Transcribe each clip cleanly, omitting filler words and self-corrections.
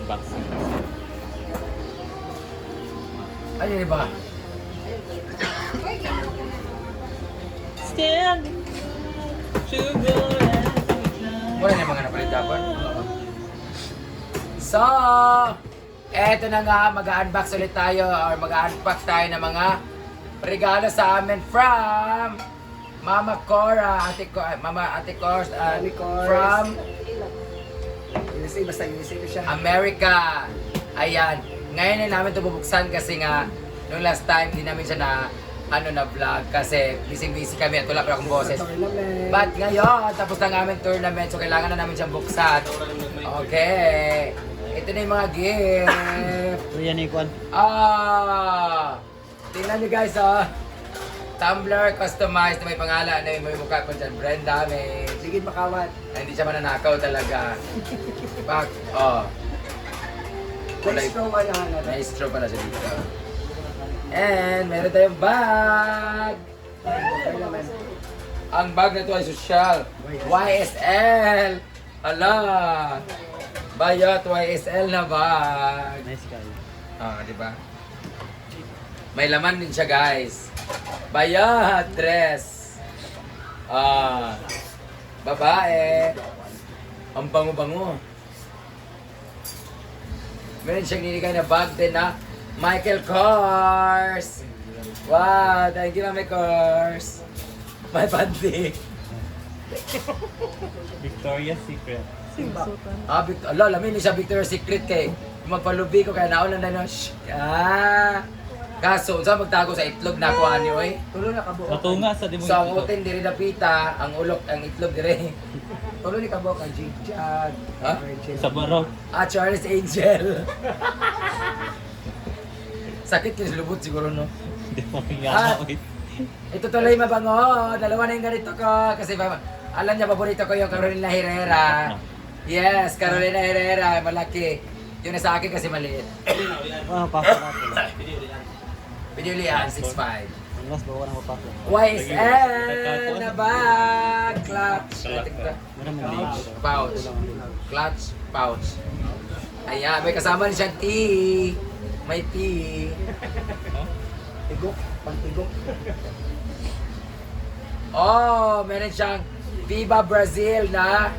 unboxing. Ayun ba? Standing. Sugar and Wala na mga napalit dapat. So, eto na nga, mag-unbox ulit tayo or mag-unbox tayo ng mga regalo sa amin from Mama Cora, Mama Ate Cors, from USA, basta USA ko siya. America. Ayan. Ngayon na namin ito bubuksan kasi nga nung last time di namin siya na na vlog kasi busy kami at wala pa akong boses. But ngayon, tapos na ang aming tournament so kailangan na namin siyang buksan. Okay. Ito na yung mga gift. Ito yan ikon. Tingnan nyo guys Tumblr customized na may pangalan na may mukha ko dyan. Brenda, may... Sige, makawat. Hindi siya mananakaw talaga. Back, Kulay ko ka na. May straw pala siya dito. And meron tayong bag. Ang bag na ito ay social. YSL. Ala. Bayot YSL na bag. Nice guy. Di ba? May laman din siya, guys. Bayot dress. Babae. Ang bango-bango. Meron siyang niligay na bag din na Michael Kors. Wow, thank you Mami Kors. May panty. Victoria's Secret. Lamin ni siya Victoria's Secret kay magpalubi ko kaya nauna na shh. Kaso, saan magtago sa itlog na kuha niyo eh? Tulo na kabuok. Matunga sa dimong So, ang utin diri na pita, ang ulok, ang itlog dire. Tulo ni kabuok ang jigjag. Ha? sa barok. Charles Angel. Sakit kasi lubot siguro no. Hindi mo kaya Ito tuloy mabango. Dalawa na yung ganito ko. Kasi alam niya, paborito ko yung Carolina Herrera. Yes, Carolina Herrera. Malaki. Yung nasa akin kasi maliit. Pasok natin. Pinulian, 6'5". Mas bawa na mapasok. YSL na bag. Clutch. Meron mo leash. Pouch. Clutch. Pouch. Ayan, may kasama rin siyang tea. May tea. Tigok. Pagtigok. Meron siyang Viva Brazil na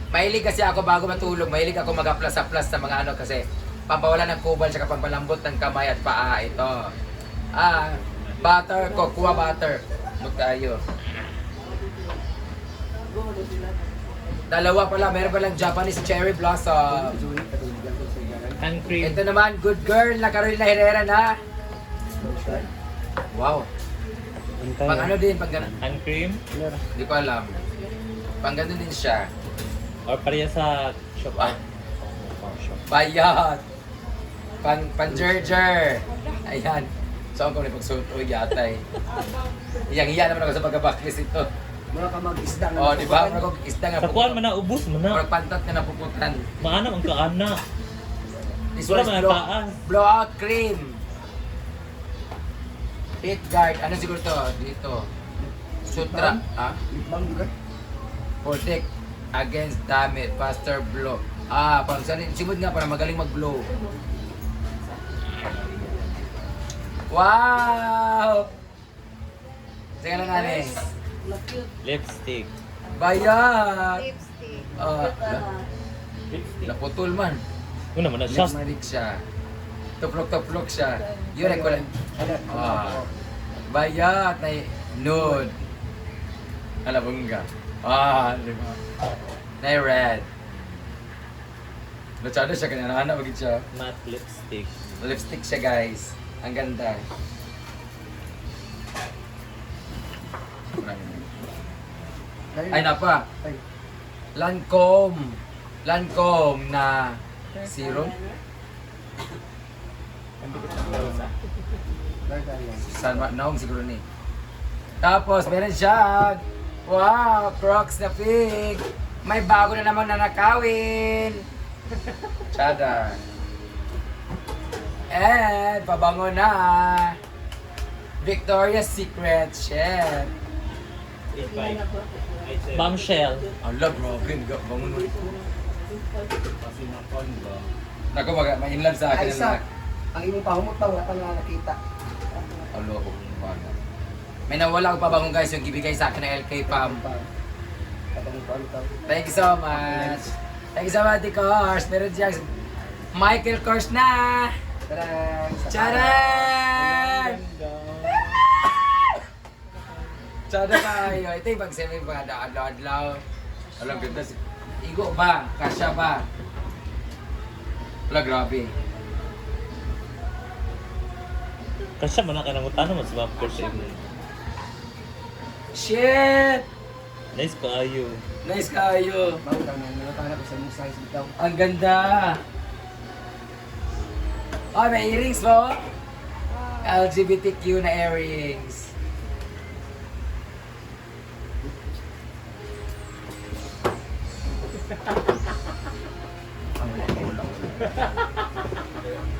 mahilig kasi ako bago matulog, mahilig ako mag-aplas-aplas sa mga ano kasi pampawala ng kubal siya kapag palambot ng kamay at paa. Ito. Butter, cocoa butter. Tayo. Dalawa pala, meron palang Japanese cherry blossom. Hand cream. Ito naman, good girl na Carolina Herrera na. Wow. Pang ano din, pang ganun. Hand cream. Hindi ko alam. Pang ganun din siya. Or pareha sa shop. Bayat. Pang Gerger. Ayan. Saan ko na pagsuot? Uy, yatay. Iyang-iya naman ako sa pagkabaklis ito. Mura ka mag-isda nga. Di ba? Mura ko isda nga. Sa kuwan man na, ubus man na. Mura pantat nga napuputan. Maanam ang kaana. This Wala one is man taas. blowout cream. Heat guard. Ano siguro to? Dito. Sutra. Lipbang juga. Protect against damage. Faster blow. Parang simod nga para magaling mag-blow. Wow! Sige lang nga Lipstick. Bayat! Lipstick. Lipstick. Naputol man. Una man na siya. Marik siya. Tuplok-tuplok siya. Yun ay kulay. Bayat na nude. Alabungga. Di ba? Na red. Masyado siya kanina. Ano magiging siya? Matte lipstick. Lipstick siya guys. Ang ganda. Ay napa. Lancome. Lancome na serum. San Naong siguro ni. Tapos meron siya. Wow, Crocs na pink. May bago na naman nanakawin. Chada. And pabango na. Victoria's Secret. Shit. Bombshell. Ang love, grabe. Bango mo. Naku, ma-inlove sa akin Ay, na sa, lalaki. ang imong pahumot pa, wala pa nga nakita. Alo ko. May nawala ko pa bang guys yung ibigay sa akin ng LK Pam. Thank you so much. Thank you so much, Kors. Meron siya Michael Kors na. Tarang! Charan! Tsada kayo. Ito yung pag-semi mga adlaw-adlaw. Alam, ganda si... Igo ba? Kasya ba? Wala, grabe. Kasi man ka nang utano mas bumper sa imo. Shit! Nice kaayo. Nice kayo. Bago ka na, nalakala ko sa mong size bitaw. Ang ganda. Oh, may earrings po. LGBTQ na earrings.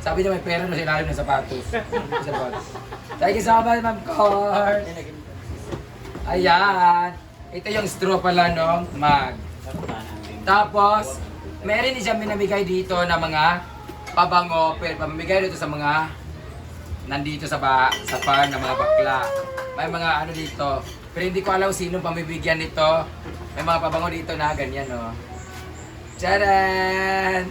Sabi niya may pera na sa ilalim ng sapatos. Sapatos. Thank you so much, Ma'am Cor. Ayan. Ito yung straw pala ng mag. Tapos, meron din siya minamigay dito na mga pabango. Pero pamamigay dito sa mga nandito sa farm ng mga bakla. May mga ano dito. Pero hindi ko alam sino pamibigyan nito. May mga pabango dito na ganyan, no. Charan!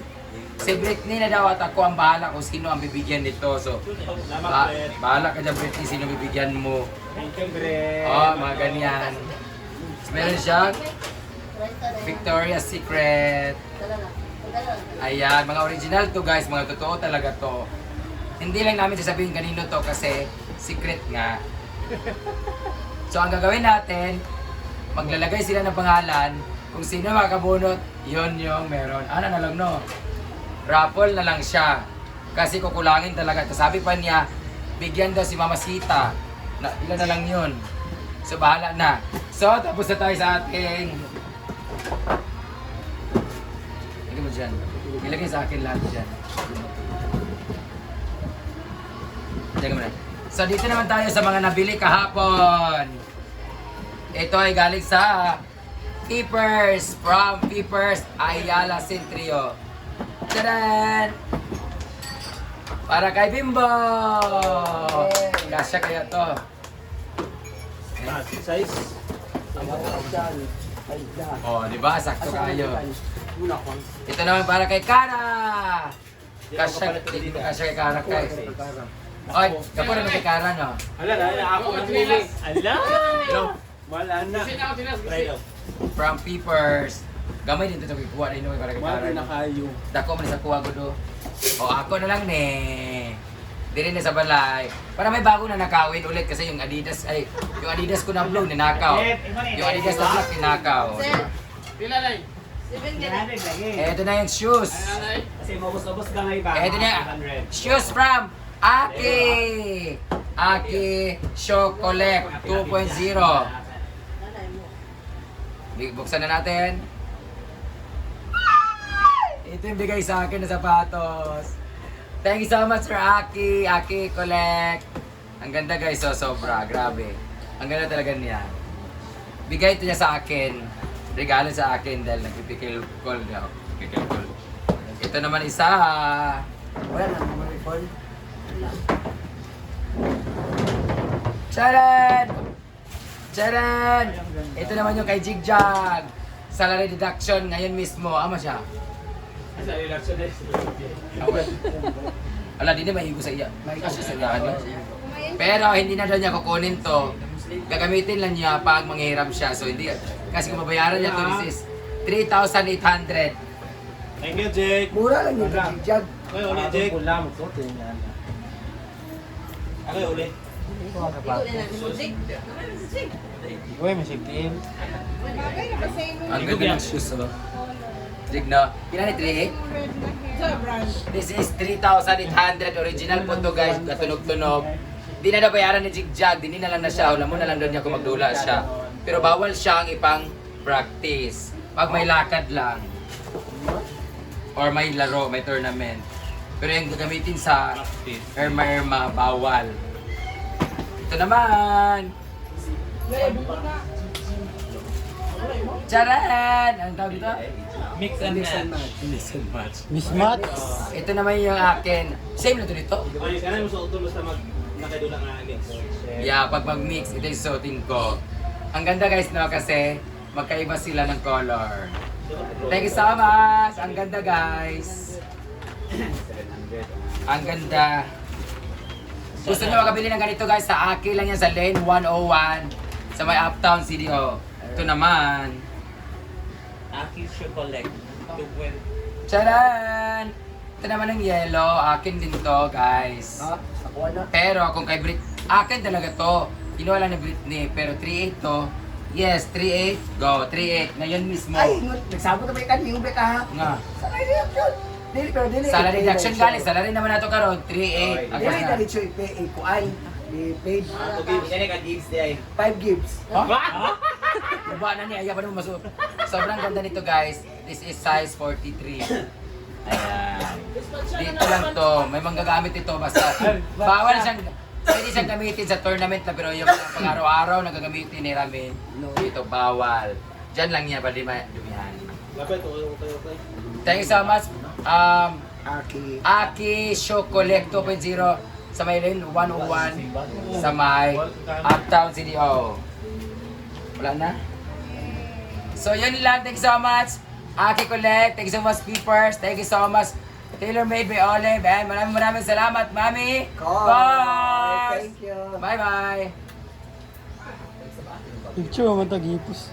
Si Britney na daw at ako ang bahala kung sino ang bibigyan nito. So, bahala ka dyan, Britney, sino bibigyan mo. Thank you, Bre. Oh, mga ganyan. Meron siyang Victoria's Secret. Ayan, mga original to guys, mga totoo talaga to. Hindi lang namin sasabihin kanino to kasi secret nga. So ang gagawin natin, maglalagay sila ng pangalan. Kung sino makabunot, yun yung meron. Ano na lang no? Raffle na lang siya. Kasi kukulangin talaga. Tapos sabi pa niya, bigyan daw si Mama Sita. Ilan na lang yun. So bahala na. So tapos na tayo sa ating... Ilagay mo dyan. Ilagay sa akin lahat dyan. Ilagay mo na. So dito naman tayo sa mga nabili kahapon. Ito ay galing sa Peepers. From Peepers Ayala Centrio. Tadaan! Para kay Bimbo! Kasya kaya to. Size. Oh, di ba? Sakto kayo. Ito naman para kay Kara! Kasya kay Kara kay. Oy, kapo naman kay Kara, no? Ala na ako ang huli. Ala. Wala na. Right off. From Peepers. Gamay din ito kuha din naman para kay Kara. na kayo. Dako man sa kuha ko do. O ako na lang ne. Dili na sa balay. Para may bago na nakawin ulit kasi yung Adidas ay yung Adidas ko na blue ninakaw. Yung Adidas na black ninakaw. Pila lang. Eto na yung shoes. Kasi mabos-abos ka nga iba. Eto na. Shoes from Aki. Aki Chocolate 2.0. Buksan na natin. Ito yung bigay sa akin na sapatos. Thank you so much for Aki. Aki Collect. Ang ganda guys, so sobra. Grabe. Ang ganda talaga niya. Bigay ito niya sa akin. Regalo sa akin dahil nagpipikil call daw. Pikil call. Ito naman isa. Wala na, memory phone. Charan! Charan! Ito naman yung kay Jigjag. Salary deduction ngayon mismo. Ama siya. Sa election na Wala, di na maigo sa iya. Kasi sa iya, ano. Pero hindi na daw niya kukunin to. Gagamitin lang niya pag manghiram siya. So hindi, kasi kung mabayaran niya to, this is 3,800. Thank you, Jake. Mura lang yung jigjag. Oy, uli, Jake. Ako uli. Uy, masigil. Ang ganda ng shoes, oh. Tignan. Kailan ni 3,800? This is 3,800 original po to guys. Katunog-tunog. Di na nabayaran ni Jigjag. Di na lang na siya. Wala mo na lang doon niya kung magdula siya. Pero bawal siyang ipang practice. Pag may lakad lang. Or may laro, may tournament. Pero yung gagamitin sa Irma, bawal. Ito naman. Charan! Ang tawag dito? Mix and match. Mix and match. Mismatch. Ito naman yung akin. Same na to dito. Ay, kana mo sa utulos na nakadula nga mix. Yeah, pag mag-mix, ito yung suotin ko. Ang ganda guys, no? Kasi magkaiba sila ng color. Thank you so much! Ang ganda guys. Ang ganda. Gusto nyo makabili ng ganito guys, sa Aki lang yan sa Lane 101 sa may Uptown CDO. Ito naman. Aki chocolate. Charan! Ito naman ang yellow. Akin din to guys. Ah, nakuha na. Pero kung kay Brit, akin talaga to. Kinuha lang ni Britney, pero 3.8 to. Yes, 3.8. Go, 3.8. Ngayon mismo. Ay, nagsabot na ba ikan yung beka ha? Nga. Salary reduction. Dili, pero dili. Salary reduction galing. Salary naman nato karon 3.8. Dili na rin siya i-pay. Kuan. I-paid. Kani ka gigs di ay. 5 gives. Diba na niya, ayaw pa naman masuot. Sobrang ganda nito guys. This is size 43. Ayan. Dito lang to. May manggagamit ito. Basta bawal siyang, pwede siyang gamitin sa tournament na pero yung mga pang-araw-araw na gagamitin ni Ramin. Dito bawal. Diyan lang niya, pwede dumihan. Lapit okay. Thank you so much. Aki. Aki Chocolate 2.0 sa may Lane 101 sa may Uptown CDO. Wala na? So yun lang. Thank you so much. Aki Collect. Thank you so much Peepers. Thank you so much Tailor Made by Olive. And maraming salamat Mami. Bye! Thank you. Bye bye. Picture mo matagipos.